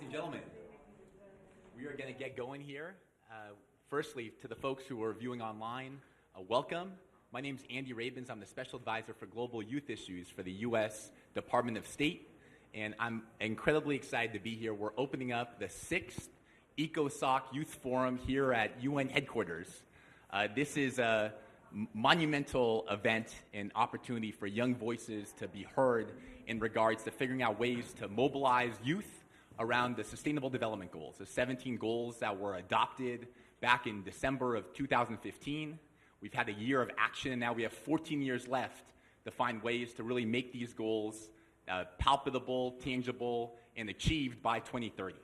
and gentlemen, we are going to get going here. Firstly, to the folks who are viewing online, welcome. My name is Andy Rabins. I'm the Special Advisor for Global Youth Issues for the U.S. Department of State, and I'm incredibly excited to be here. We're opening up the 6th ECOSOC Youth Forum here at UN headquarters. This is a monumental event and opportunity for young voices to be heard in regards to figuring out ways to mobilize youth around the Sustainable Development Goals, the 17 goals that were adopted back in December of 2015. We've had a year of action, and now we have 14 years left to find ways to really make these goals palpable, tangible, and achieved by 2030.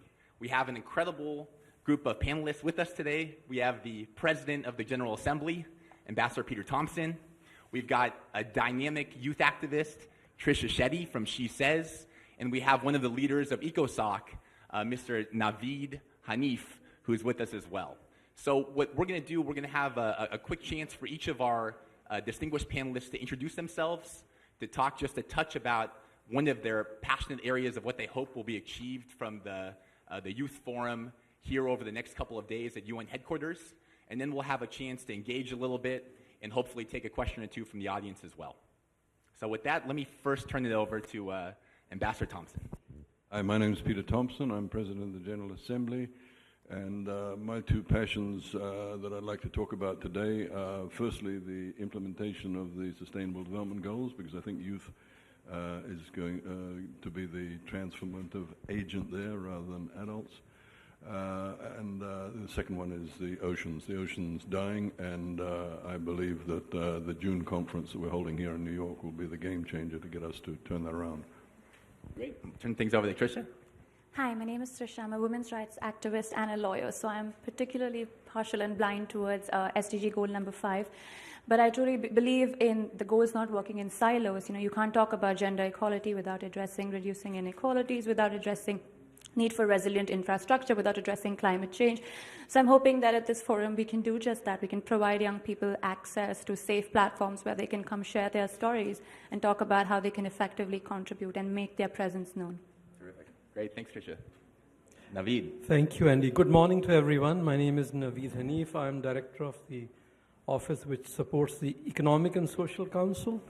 We have an incredible group of panelists with us today. We have the President of the General Assembly, Ambassador Peter Thompson. We've got a dynamic youth activist, Tricia Shetty from She Says, and we have one of the leaders of ECOSOC, Mr. Naveed Hanif, who's with us as well. So what we're going to do, we're going to have a quick chance for each of our distinguished panelists to introduce themselves, to talk just a touch about one of their passionate areas of what they hope will be achieved from the Youth Forum here over the next couple of days at UN headquarters, and then we'll have a chance to engage a little bit and hopefully take a question or two from the audience as well. So with that, let me first turn it over to Ambassador Thompson. Hi, my name is Peter Thompson. I'm President of the General Assembly, and my two passions that I'd like to talk about today are firstly the implementation of the Sustainable Development Goals, because I think youth is going to be the transformative agent there rather than adults. And the second one is the oceans. The ocean's dying, and I believe that the June conference that we're holding here in New York will be the game changer to get us to turn that around. Great. Turn things over to Tricia. Hi, my name is Trisha. I'm a women's rights activist and a lawyer, so I'm particularly partial and blind towards SDG goal number 5. But I truly believe in the goals not working in silos. You can't talk about gender equality without addressing reducing inequalities, without addressing need for resilient infrastructure, without addressing climate change. So I'm hoping that at this forum we can do just that. We can provide young people access to safe platforms where they can come share their stories and talk about how they can effectively contribute and make their presence known. Terrific. Great. Thanks, Tricia. Naveed. Thank you, Andy. Good morning to everyone. My name is Naveed Hanif. I'm director of the office which supports the Economic and Social Council.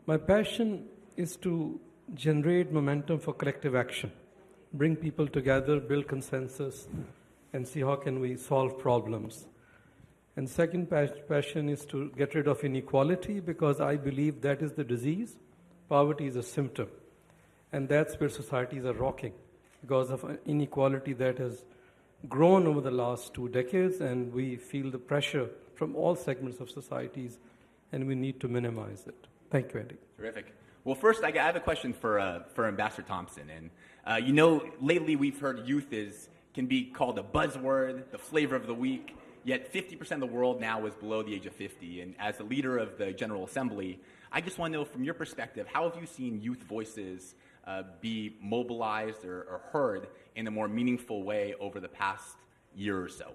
My passion is to generate momentum for collective action, bring people together, build consensus, and see how can we solve problems. And second passion is to get rid of inequality, because I believe that is the disease. Poverty is a symptom. And that's where societies are rocking, because of inequality that has grown over the last 2 decades, and we feel the pressure from all segments of societies, and we need to minimize it. Thank you, Andy. Terrific. Well, first, I have a question for Ambassador Thompson. And, lately we've heard youth can be called a buzzword, the flavor of the week, yet 50% of the world now is below the age of 50. And as the leader of the General Assembly, I just want to know from your perspective, how have you seen youth voices be mobilized or heard in a more meaningful way over the past year or so?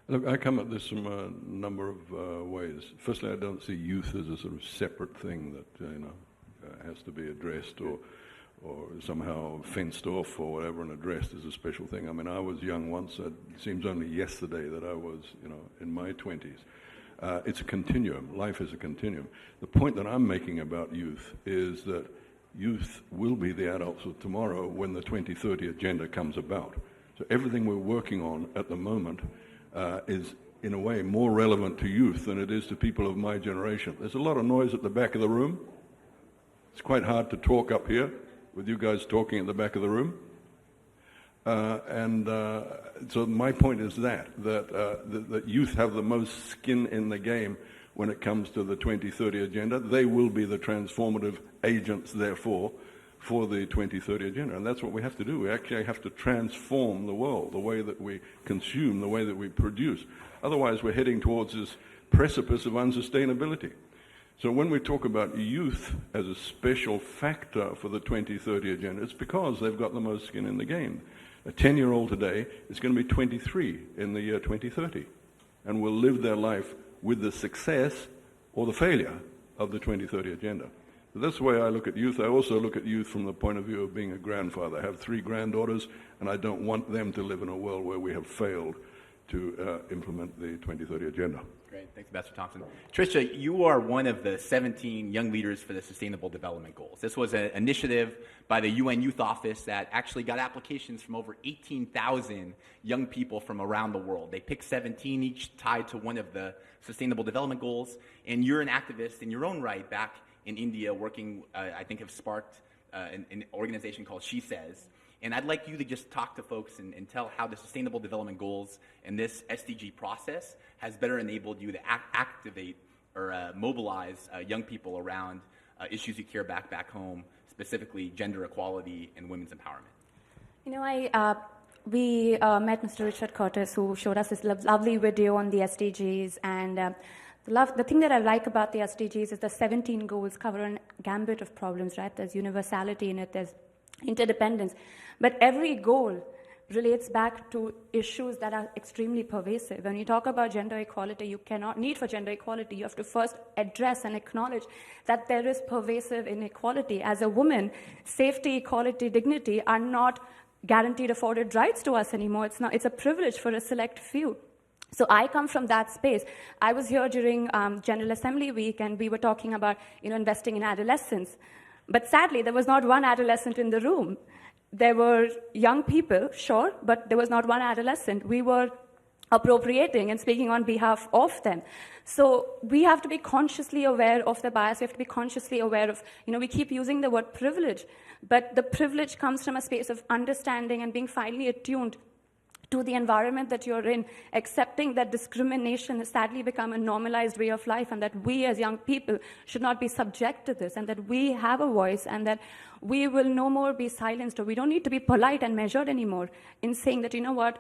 Look, I come at this from a number of ways. Firstly, I don't see youth as a sort of separate thing that, has to be addressed or somehow fenced off or whatever and addressed as a special thing. I mean, I was young once. It seems only yesterday that I was, in my 20s. It's a continuum. Life is a continuum. The point that I'm making about youth is that youth will be the adults of tomorrow when the 2030 agenda comes about. So everything we're working on at the moment is, in a way, more relevant to youth than it is to people of my generation. There's a lot of noise at the back of the room. It's quite hard to talk up here with you guys talking at the back of the room. So my point is that youth have the most skin in the game when it comes to the 2030 agenda. They will be the transformative agents, therefore, for the 2030 agenda. And that's what we have to do. We actually have to transform the world, the way that we consume, the way that we produce. Otherwise, we're heading towards this precipice of unsustainability. So when we talk about youth as a special factor for the 2030 agenda, it's because they've got the most skin in the game. A 10-year-old today is going to be 23 in the year 2030 and will live their life with the success or the failure of the 2030 agenda. That's the way I look at youth. I also look at youth from the point of view of being a grandfather. I have 3 granddaughters, and I don't want them to live in a world where we have failed to implement the 2030 agenda. Great. Thanks, Ambassador Thompson. Tricia, you are one of the 17 young leaders for the Sustainable Development Goals. This was an initiative by the UN Youth Office that actually got applications from over 18,000 young people from around the world. They picked 17, each tied to one of the Sustainable Development Goals, and you're an activist in your own right back in India working, I think have sparked an organization called She Says. And I'd like you to just talk to folks and tell how the Sustainable Development Goals and this SDG process has better enabled you to activate or mobilize young people around issues you care back home, specifically gender equality and women's empowerment. You know, we met Mr. Richard Curtis, who showed us this lovely video on the SDGs, and the thing that I like about the SDGs is the 17 goals cover a gambit of problems, right? There's universality in it, there's interdependence, but every goal relates back to issues that are extremely pervasive. When you talk about gender equality, you cannot need for gender equality. You have to first address and acknowledge that there is pervasive inequality. As a woman, safety, equality, dignity are not guaranteed afforded rights to us anymore. It's a privilege for a select few. So I come from that space. I was here during General Assembly Week, and we were talking about investing in adolescents. But sadly, there was not one adolescent in the room. There were young people, sure, but there was not one adolescent. We were appropriating and speaking on behalf of them. So we have to be consciously aware of the bias. We have to be consciously aware of, we keep using the word privilege, but the privilege comes from a space of understanding and being finely attuned to the environment that you're in, accepting that discrimination has sadly become a normalized way of life, and that we as young people should not be subject to this, and that we have a voice, and that we will no more be silenced, or we don't need to be polite and measured anymore in saying that,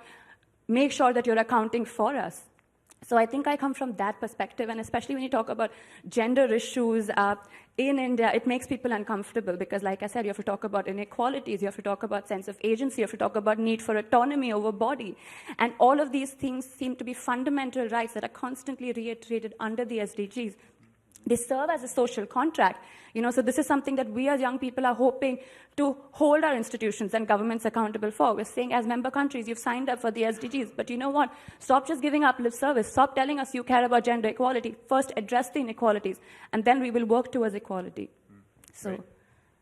make sure that you're accounting for us. So I think I come from that perspective, and especially when you talk about gender issues in India, it makes people uncomfortable because, like I said, you have to talk about inequalities, you have to talk about sense of agency, you have to talk about need for autonomy over body. And all of these things seem to be fundamental rights that are constantly reiterated under the SDGs. They serve as a social contract. So this is something that we as young people are hoping to hold our institutions and governments accountable for. We're saying, as member countries, you've signed up for the SDGs, but you know what? Stop just giving up lip service. Stop telling us you care about gender equality. First, address the inequalities, and then we will work towards equality. So, right.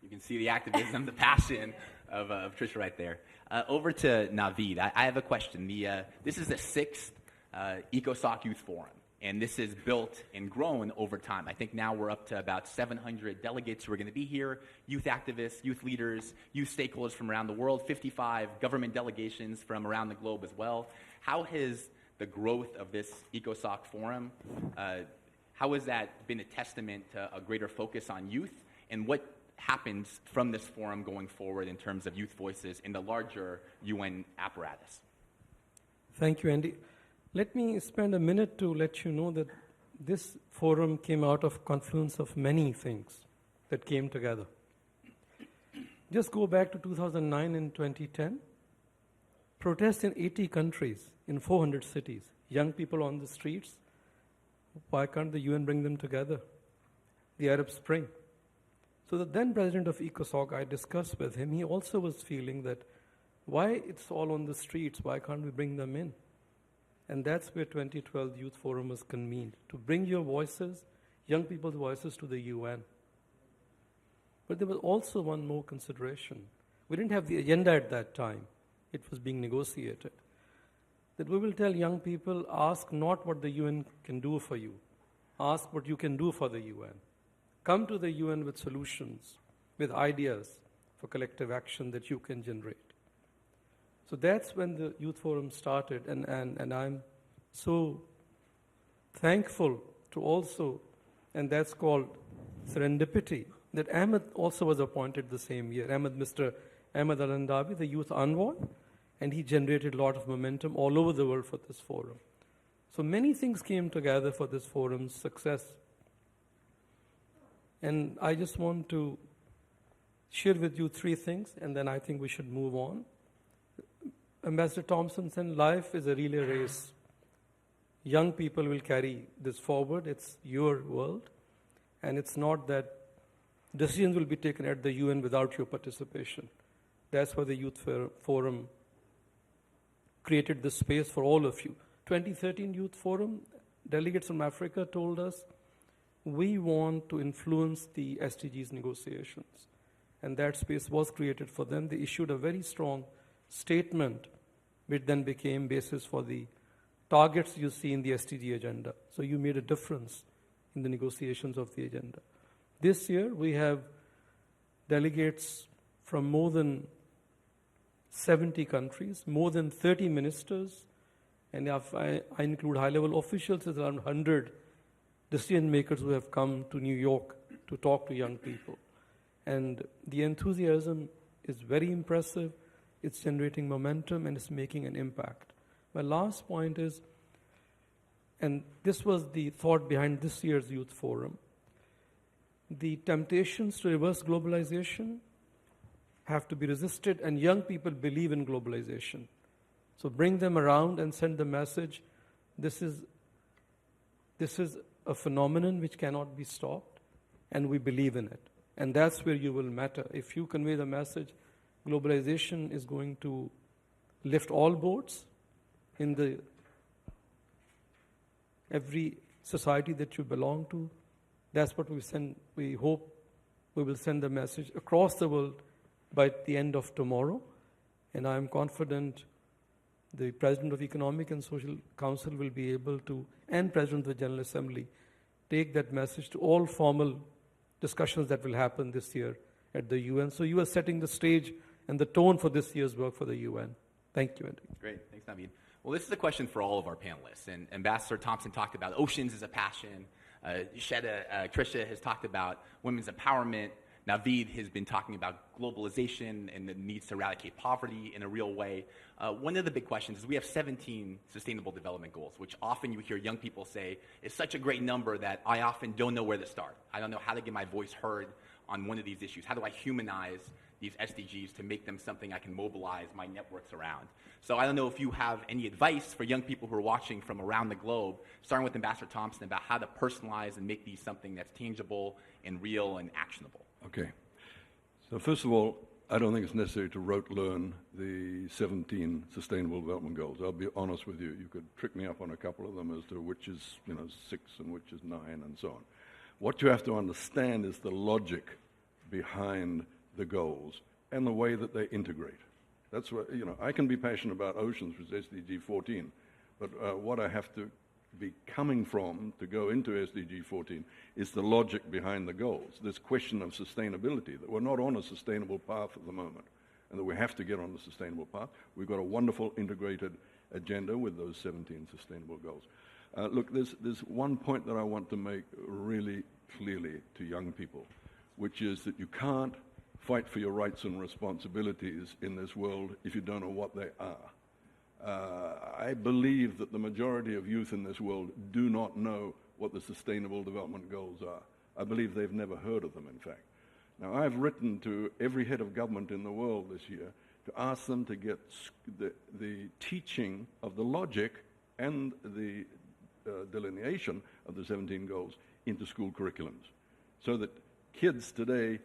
You can see the activism, the passion of Tricia right there. Over to Naveed. I have a question. This is the 6th ECOSOC Youth Forum. And this is built and grown over time. I think now we're up to about 700 delegates who are going to be here, youth activists, youth leaders, youth stakeholders from around the world, 55 government delegations from around the globe as well. How has the growth of this ECOSOC forum, how has that been a testament to a greater focus on youth? And what happens from this forum going forward in terms of youth voices in the larger UN apparatus? Thank you, Andy. Let me spend a minute to let you know that this forum came out of confluence of many things that came together. Just go back to 2009 and 2010. Protests in 80 countries, in 400 cities. Young people on the streets. Why can't the UN bring them together? The Arab Spring. So the then president of ECOSOC, I discussed with him, he also was feeling that why it's all on the streets, why can't we bring them in? And that's where 2012 Youth Forum was convened, to bring your voices, young people's voices, to the UN. But there was also one more consideration. We didn't have the agenda at that time. It was being negotiated. That we will tell young people, ask not what the UN can do for you. Ask what you can do for the UN. Come to the UN with solutions, with ideas for collective action that you can generate. So that's when the Youth Forum started, and I'm so thankful to also, and that's called serendipity, that Ahmed also was appointed the same year. Mr. Ahmed Al-Andabi, the youth envoy, and he generated a lot of momentum all over the world for this forum. So many things came together for this forum's success. And I just want to share with you 3 things, and then I think we should move on. Ambassador Thompson said, life is a relay race. Young people will carry this forward. It's your world. And it's not that decisions will be taken at the UN without your participation. That's why the Youth Forum created this space for all of you. 2013 Youth Forum, delegates from Africa told us, we want to influence the SDGs negotiations. And that space was created for them. They issued a very strong statement, which then became basis for the targets you see in the SDG agenda. So you made a difference in the negotiations of the agenda. This year, we have delegates from more than 70 countries, more than 30 ministers, and if I include high-level officials, there's around 100 decision makers who have come to New York to talk to young people. And the enthusiasm is very impressive. It's generating momentum and it's making an impact. My last point is, and this was the thought behind this year's Youth Forum, the temptations to reverse globalization have to be resisted, and young people believe in globalization. So bring them around and send the message, this is a phenomenon which cannot be stopped, and we believe in it. And that's where you will matter. If you convey the message, globalization is going to lift all boats in every society that you belong to. That's what we send. We hope we will send the message across the world by the end of tomorrow. And I am confident the President of Economic and Social Council will be able to, and President of the General Assembly, take that message to all formal discussions that will happen this year at the UN. So you are setting the stage and the tone for this year's work for the UN. Thank you, Andy. Great. Thanks, Naveed. Well, this is a question for all of our panelists. And Ambassador Thompson talked about oceans as a passion. Tricia has talked about women's empowerment. Naveed has been talking about globalization and the needs to eradicate poverty in a real way. One of the big questions is we have 17 Sustainable Development Goals, which often you hear young people say is such a great number that I often don't know where to start. I don't know how to get my voice heard on one of these issues. How do I humanize these SDGs to make them something I can mobilize my networks around? So I don't know if you have any advice for young people who are watching from around the globe, starting with Ambassador Thompson, about how to personalize and make these something that's tangible and real and actionable. Okay. So first of all, I don't think it's necessary to rote learn the 17 Sustainable Development Goals. I'll be honest with you. You could trick me up on a couple of them as to which is 6 and which is 9 and so on. What you have to understand is the logic behind the goals and the way that they integrate. That's what, I can be passionate about oceans, which is SDG 14, but what I have to be coming from to go into SDG 14 is the logic behind the goals. This question of sustainability, that we're not on a sustainable path at the moment, and that we have to get on the sustainable path. We've got a wonderful integrated agenda with those 17 sustainable goals. Look, there's one point that I want to make really clearly to young people, which is that you can't fight for your rights and responsibilities in this world if you don't know what they are. I believe that the majority of youth in this world do not know what the Sustainable Development Goals are. I believe they've never heard of them, in fact. Now, I've written to every head of government in the world this year to ask them to get the teaching of the logic and the delineation of the 17 goals into school curriculums, so that kids today,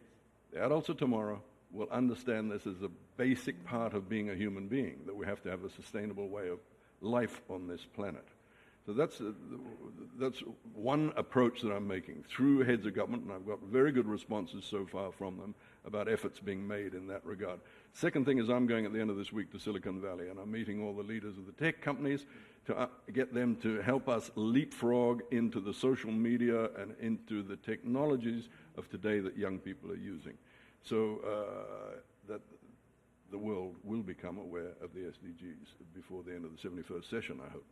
the adults of tomorrow, will understand this as a basic part of being a human being, that we have to have a sustainable way of life on this planet. So that's one approach that I'm making through heads of government, and I've got very good responses so far from them about efforts being made in that regard. Second thing is I'm going at the end of this week to Silicon Valley, and I'm meeting all the leaders of the tech companies to get them to help us leapfrog into the social media and into the technologies of today that young people are using. So that the world will become aware of the SDGs before the end of the 71st session, I hope.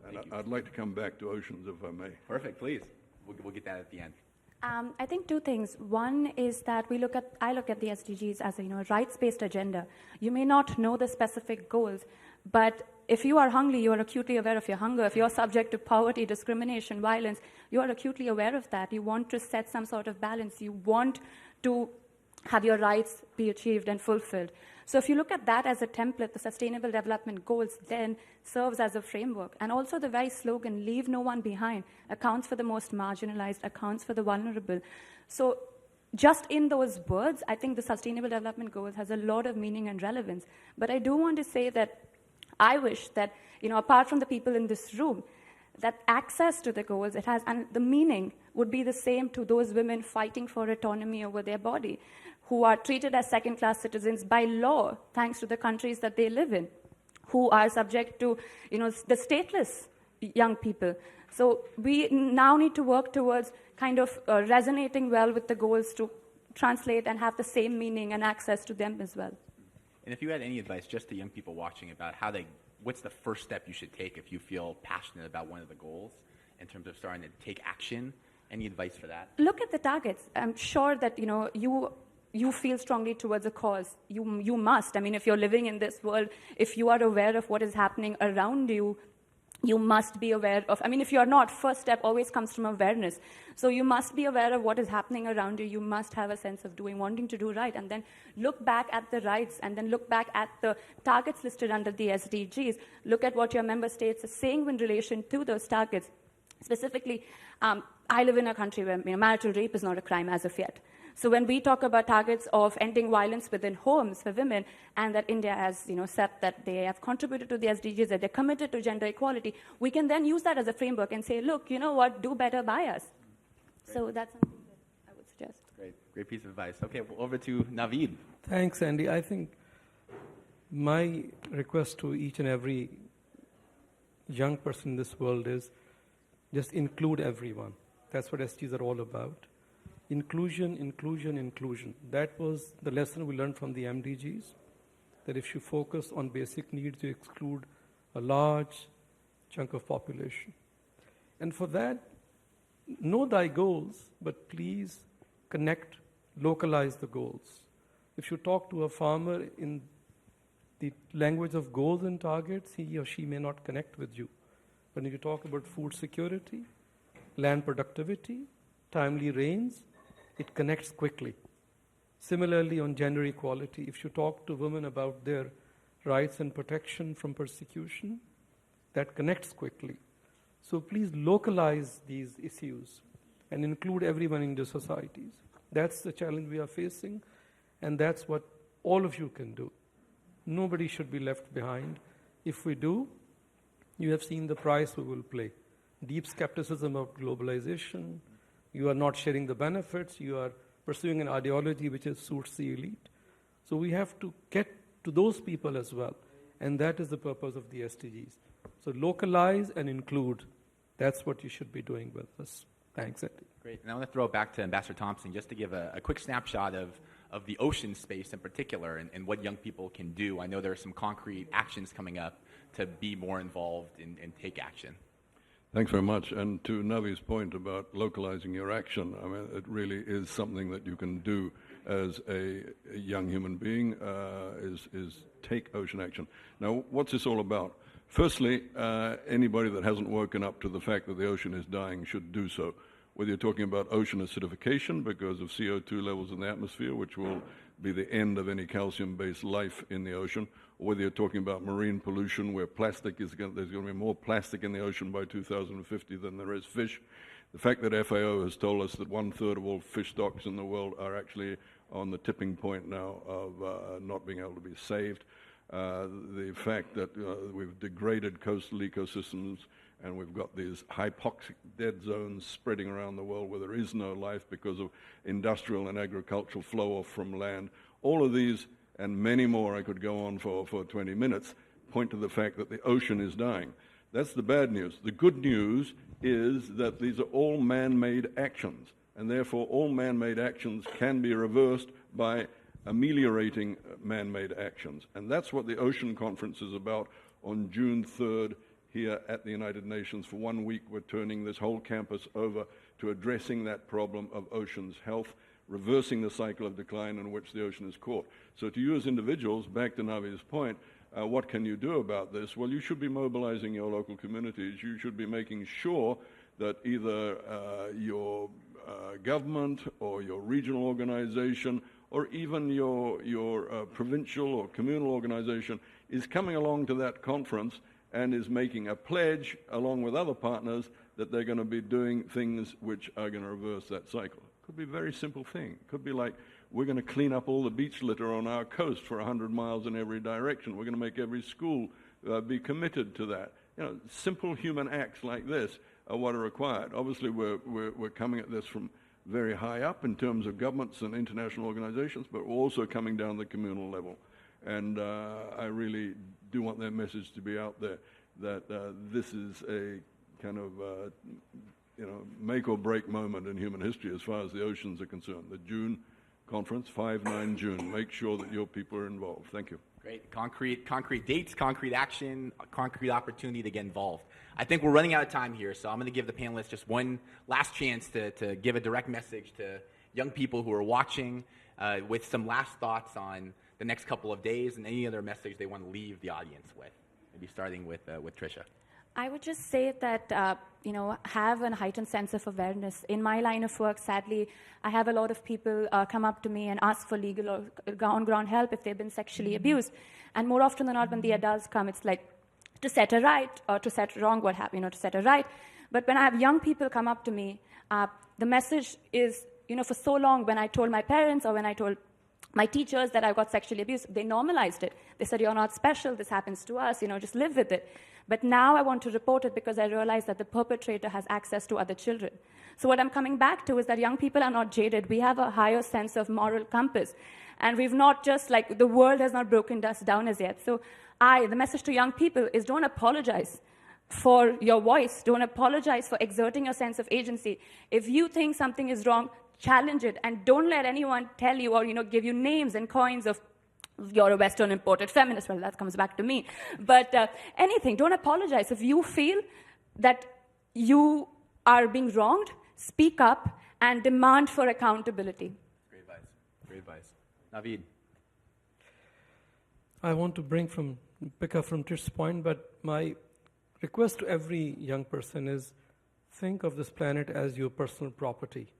And I'd like to come back to oceans, if I may. Perfect, please. We'll get that at the end. I think two things. One is that I look at the SDGs as a rights-based agenda. You may not know the specific goals, but if you are hungry, you are acutely aware of your hunger. If you are subject to poverty, discrimination, violence, you are acutely aware of that. You want to set some sort of balance. You want to have your rights be achieved and fulfilled. So if you look at that as a template, the Sustainable Development Goals then serves as a framework. And also the very slogan, leave no one behind, accounts for the most marginalized, accounts for the vulnerable. So just in those words, I think the Sustainable Development Goals has a lot of meaning and relevance. But I do want to say that I wish that, apart from the people in this room, that access to the goals it has, and the meaning would be the same to those women fighting for autonomy over their body, who are treated as second-class citizens by law, thanks to the countries that they live in, who are subject to, the stateless young people. So we now need to work towards kind of resonating well with the goals to translate and have the same meaning and access to them as well. And if you had any advice just to young people watching about what's the first step you should take if you feel passionate about one of the goals in terms of starting to take action, any advice for that? Look at the targets. I'm sure that, you feel strongly towards a cause. You must. I mean, if you're living in this world, if you are aware of what is happening around you, you must be aware of, if you're not, first step always comes from awareness. So you must be aware of what is happening around you. You must have a sense of wanting to do right, and then look back at the rights, and then look back at the targets listed under the SDGs. Look at what your member states are saying in relation to those targets. Specifically, I live in a country where marital rape is not a crime as of yet. So when we talk about targets of ending violence within homes for women, and that India has said that they have contributed to the SDGs, that they're committed to gender equality, we can then use that as a framework and say, look, you know what, do better by us. Great. So that's something that I would suggest. Great piece of advice. Okay, well, over to Naveed. Thanks, Andy. I think my request to each and every young person in this world is just include everyone. That's what SDGs are all about. Inclusion, inclusion, inclusion. That was the lesson we learned from the MDGs, that if you focus on basic needs, you exclude a large chunk of population. And for that, know thy goals, but please connect, localize the goals. If you talk to a farmer in the language of goals and targets, he or she may not connect with you. But if you talk about food security, land productivity, timely rains, it connects quickly. Similarly, on gender equality, if you talk to women about their rights and protection from persecution, that connects quickly. So please localize these issues and include everyone in the societies. That's the challenge we are facing, and that's what all of you can do. Nobody should be left behind. If we do, you have seen the price we will pay. Deep skepticism of globalization. You are not sharing the benefits. You are pursuing an ideology which suits the elite. So we have to get to those people as well. And that is the purpose of the SDGs. So localize and include. That's what you should be doing with us. Thanks, Andy. Great. And I want to throw it back to Ambassador Thompson just to give a quick snapshot of the ocean space in particular and what young people can do. I know there are some concrete actions coming up to be more involved and take action. Thanks very much. And to Navi's point about localizing your action, it really is something that you can do as a young human being, is take ocean action. Now, what's this all about? Firstly, anybody that hasn't woken up to the fact that the ocean is dying should do so. Whether you're talking about ocean acidification because of CO2 levels in the atmosphere, which will be the end of any calcium-based life in the ocean, or whether you're talking about marine pollution where there's going to be more plastic in the ocean by 2050 than there is fish. The fact that FAO has told us that 1/3 of all fish stocks in the world are actually on the tipping point now of not being able to be saved. The fact that we've degraded coastal ecosystems and we've got these hypoxic dead zones spreading around the world where there is no life because of industrial and agricultural flow off from land. All of these and many more, I could go on for 20 minutes, point to the fact that the ocean is dying. That's the bad news. The good news is that these are all man-made actions, and therefore all man-made actions can be reversed by ameliorating man-made actions. And that's what the Ocean Conference is about on June 3rd here at the United Nations. For 1 week, we're turning this whole campus over to addressing that problem of ocean's health, reversing the cycle of decline in which the ocean is caught. So to you as individuals, back to Navi's point, what can you do about this? Well, you should be mobilizing your local communities. You should be making sure that either your government or your regional organization or even your provincial or communal organization is coming along to that conference and is making a pledge along with other partners that they're going to be doing things which are going to reverse that cycle. Could be a very simple thing. Could be like, we're going to clean up all the beach litter on our coast for 100 miles in every direction. We're going to make every school be committed to that. Simple human acts like this are what are required. Obviously, we're coming at this from very high up in terms of governments and international organizations, but we're also coming down the communal level. And I really do want that message to be out there, that this is a kind of make or break moment in human history as far as the oceans are concerned. The June conference, 5-9 June. Make sure that your people are involved. Thank you. Great. Concrete dates, concrete action, concrete opportunity to get involved. I think we're running out of time here, so I'm going to give the panelists just one last chance to give a direct message to young people who are watching with some last thoughts on the next couple of days and any other message they want to leave the audience with. Maybe starting with Tricia. I would just say that, have a heightened sense of awareness. In my line of work, sadly, I have a lot of people come up to me and ask for legal or on-ground help if they've been sexually abused. And more often than not, when the adults come, it's like to set a right or to set wrong, what happened, to set a right. But when I have young people come up to me, the message is, for so long when I told my parents or when I told my teachers that I got sexually abused, they normalized it. They said, you're not special, this happens to us, just live with it. But now I want to report it because I realize that the perpetrator has access to other children. So what I'm coming back to is that young people are not jaded. We have a higher sense of moral compass. And we've not just, the world has not broken us down as yet. So the message to young people is don't apologize for your voice. Don't apologize for exerting your sense of agency. If you think something is wrong, challenge it. And don't let anyone tell you or, give you names and coins of you're a Western imported feminist. Well, that comes back to me. But anything, don't apologize. If you feel that you are being wronged, speak up and demand for accountability. Great advice. Great advice. Naveed. I want to pick up from Trish's point, but my request to every young person is think of this planet as your personal property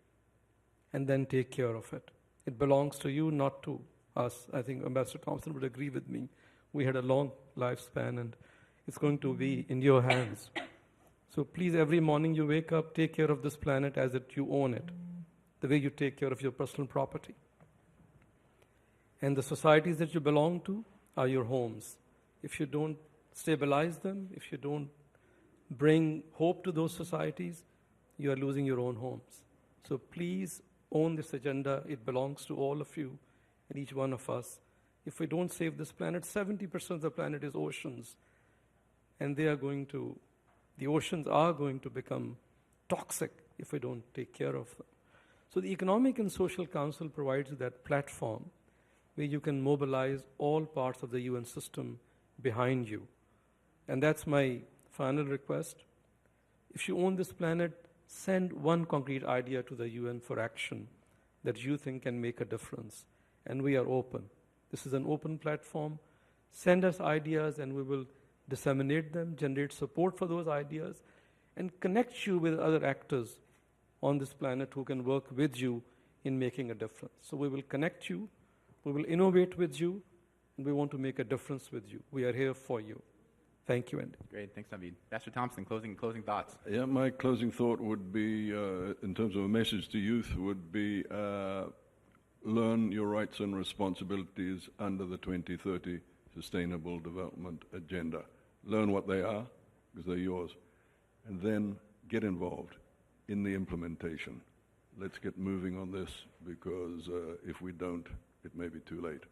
and then take care of it. It belongs to you, not to us. I think Ambassador Thompson would agree with me. We had a long lifespan and it's going to be in your hands. So please, every morning you wake up, take care of this planet as if you own it, the way you take care of your personal property. And the societies that you belong to are your homes. If you don't stabilize them, if you don't bring hope to those societies, you are losing your own homes. So please own this agenda. It belongs to all of you and each one of us. If we don't save this planet, 70% of the planet is oceans. And the oceans are going to become toxic if we don't take care of them. So the Economic and Social Council provides that platform where you can mobilize all parts of the UN system behind you. And that's my final request. If you own this planet, send one concrete idea to the UN for action that you think can make a difference. And we are open. This is an open platform. Send us ideas and we will disseminate them, generate support for those ideas, and connect you with other actors on this planet who can work with you in making a difference. So we will connect you, we will innovate with you, and we want to make a difference with you. We are here for you. Thank you, Andy. Great, thanks, Naveed. Ambassador Thompson, closing thoughts. Yeah, my closing thought would be, in terms of a message to youth, would be learn your rights and responsibilities under the 2030 Sustainable Development Agenda. Learn what they are, because they're yours, and then get involved in the implementation. Let's get moving on this, because if we don't, it may be too late.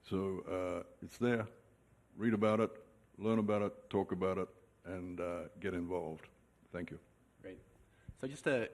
So it's there. Read about it, learn about it, talk about it, and get involved. Thank you. Great. So just to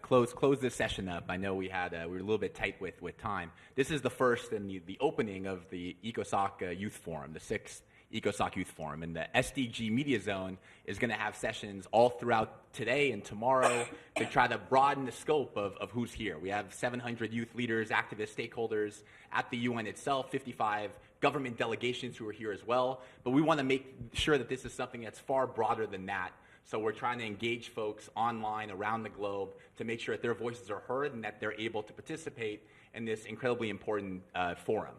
close this session up, I know we were a little bit tight with time. This is the first and the opening of the ECOSOC Youth Forum, the 6th ECOSOC Youth Forum. And the SDG Media Zone is going to have sessions all throughout today and tomorrow to try to broaden the scope of who's here. We have 700 youth leaders, activists, stakeholders at the UN itself, 55 government delegations who are here as well. But we want to make sure that this is something that's far broader than that. So we're trying to engage folks online around the globe to make sure that their voices are heard and that they're able to participate in this incredibly important forum.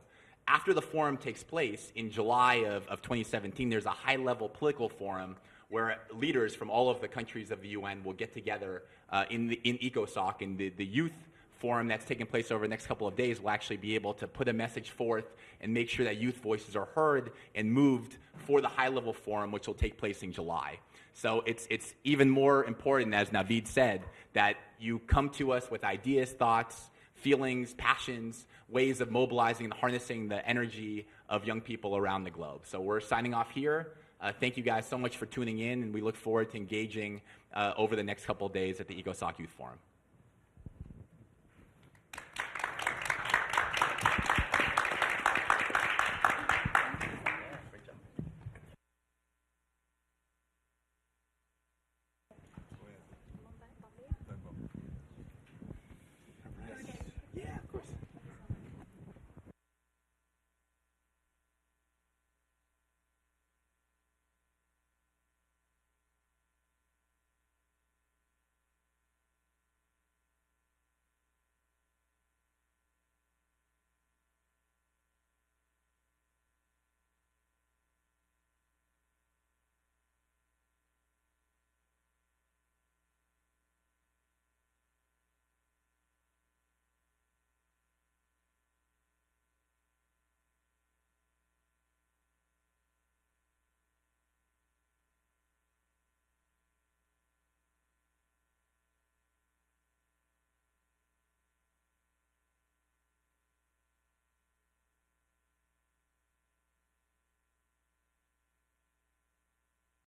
After the forum takes place in July of 2017, there's a high-level political forum where leaders from all of the countries of the UN will get together in ECOSOC, and the youth forum that's taking place over the next couple of days will actually be able to put a message forth and make sure that youth voices are heard and moved for the high-level forum, which will take place in July. So it's even more important, as Naveed said, that you come to us with ideas, thoughts, feelings, passions, ways of mobilizing and harnessing the energy of young people around the globe. So we're signing off here. Thank you guys so much for tuning in, and we look forward to engaging over the next couple of days at the ECOSOC Youth Forum.